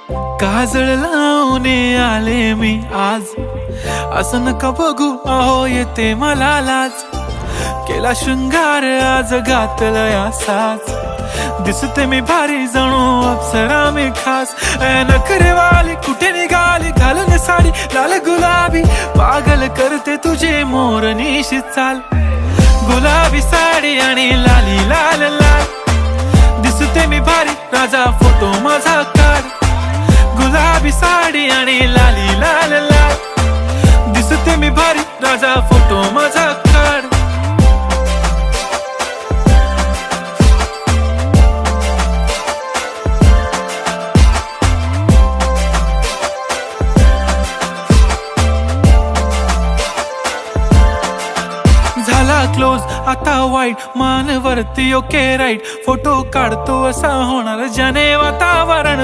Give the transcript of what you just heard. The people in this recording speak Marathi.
काजळ लावून आले मी आज, असं नका बघू अहो येते मला लाज. केला शृंगार आज घातलंय असाच, दिसते मी भारी जणू अप्सरा मी खास. नखरेवाली कुठे निघाली घालून साडी लाल गुलाबी, पागल करते तुझे मोरनीशी चाल. गुलाबी साडी आणि लाली लाल लाल, दिसते मी भारी राजा फोटो माझा काढ. गुलाबी साडी आणि लाली लाल लाल, दिसते मी भारी राजा फोटो माझा काढ. झाला क्लोज आता वाईट, मान वरती ओके राईट. फोटो काढतो असा होणार ज्याने वातावरण